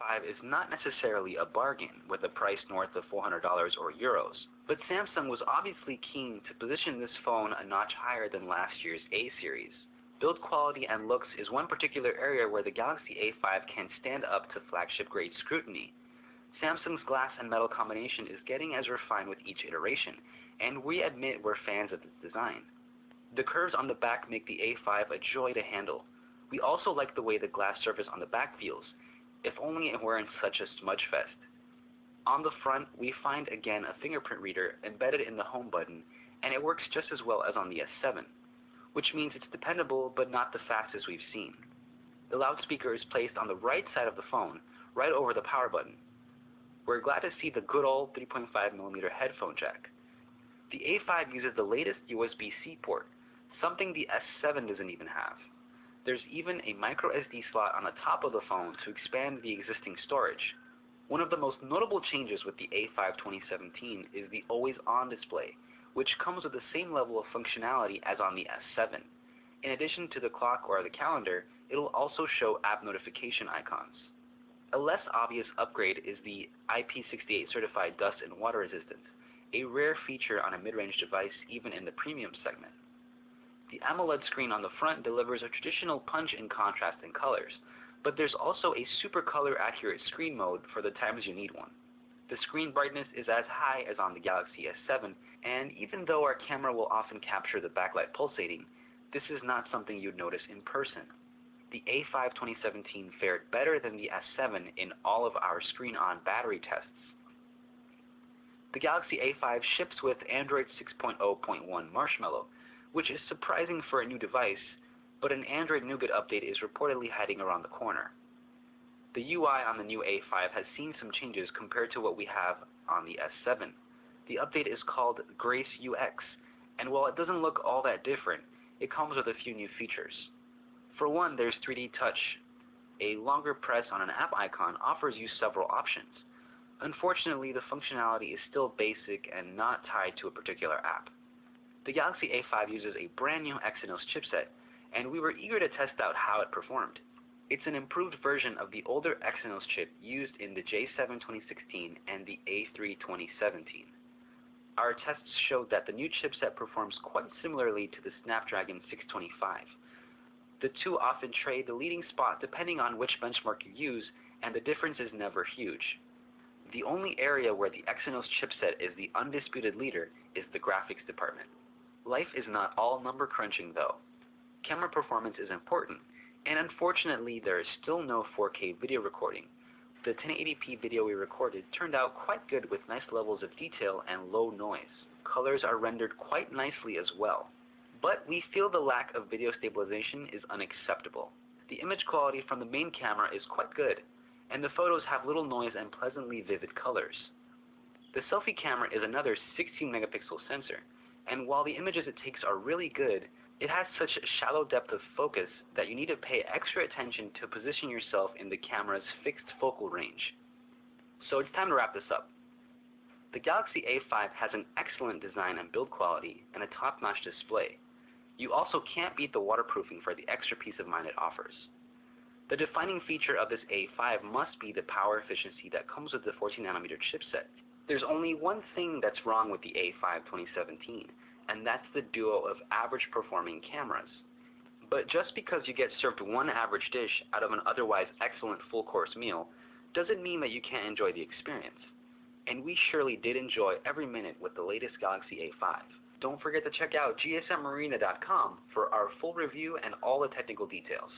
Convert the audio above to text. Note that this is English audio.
A5 is not necessarily a bargain with a price north of $400 or euros, but Samsung was obviously keen to position this phone a notch higher than last year's A series. Build quality and looks is one particular area where the Galaxy A5 can stand up to flagship-grade scrutiny. Samsung's glass and metal combination is getting as refined with each iteration, and we admit we're fans of its design. The curves on the back make the A5 a joy to handle. We also like the way the glass surface on the back feels, if only it weren't such a smudge fest. On the front, we find again a fingerprint reader embedded in the home button, and it works just as well as on the S7, which means it's dependable but not the fastest we've seen. The loudspeaker is placed on the right side of the phone, right over the power button. We're glad to see the good old 3.5mm headphone jack. The A5 uses the latest USB-C port, something the S7 doesn't even have. There's even a microSD slot on the top of the phone to expand the existing storage. One of the most notable changes with the A5 2017 is the always-on display, which comes with the same level of functionality as on the S7. In addition to the clock or the calendar, it'll also show app notification icons. A less obvious upgrade is the IP68 certified dust and water resistance, a rare feature on a mid-range device even in the premium segment. The AMOLED screen on the front delivers a traditional punch in contrast and colors, but there's also a super color accurate screen mode for the times you need one. The screen brightness is as high as on the Galaxy S7, and even though our camera will often capture the backlight pulsating, this is not something you'd notice in person. The A5 2017 fared better than the S7 in all of our screen-on battery tests. The Galaxy A5 ships with Android 6.0.1 Marshmallow, which is surprising for a new device, but an Android Nougat update is reportedly hiding around the corner. The UI on the new A5 has seen some changes compared to what we have on the S7. The update is called Grace UX, and while it doesn't look all that different, it comes with a few new features. For one, there's 3D Touch. A longer press on an app icon offers you several options. Unfortunately, the functionality is still basic and not tied to a particular app. The Galaxy A5 uses a brand new Exynos chipset, and we were eager to test out how it performed. It's an improved version of the older Exynos chip used in the J7 2016 and the A3 2017. Our tests showed that the new chipset performs quite similarly to the Snapdragon 625. The two often trade the leading spot depending on which benchmark you use, and the difference is never huge. The only area where the Exynos chipset is the undisputed leader is the graphics department. Life is not all number crunching though. Camera performance is important, and unfortunately there is still no 4K video recording. The 1080p video we recorded turned out quite good with nice levels of detail and low noise. Colors are rendered quite nicely as well. But we feel the lack of video stabilization is unacceptable. The image quality from the main camera is quite good, and the photos have little noise and pleasantly vivid colors. The selfie camera is another 16-megapixel sensor, and while the images it takes are really good, it has such a shallow depth of focus that you need to pay extra attention to position yourself in the camera's fixed focal range. So it's time to wrap this up. The Galaxy A5 has an excellent design and build quality and a top-notch display. You also can't beat the waterproofing for the extra peace of mind it offers. The defining feature of this A5 must be the power efficiency that comes with the 14nm chipset. There's only one thing that's wrong with the A5 2017, and that's the duo of average performing cameras. But just because you get served one average dish out of an otherwise excellent full course meal doesn't mean that you can't enjoy the experience. And we surely did enjoy every minute with the latest Galaxy A5. Don't forget to check out gsmmarina.com for our full review and all the technical details.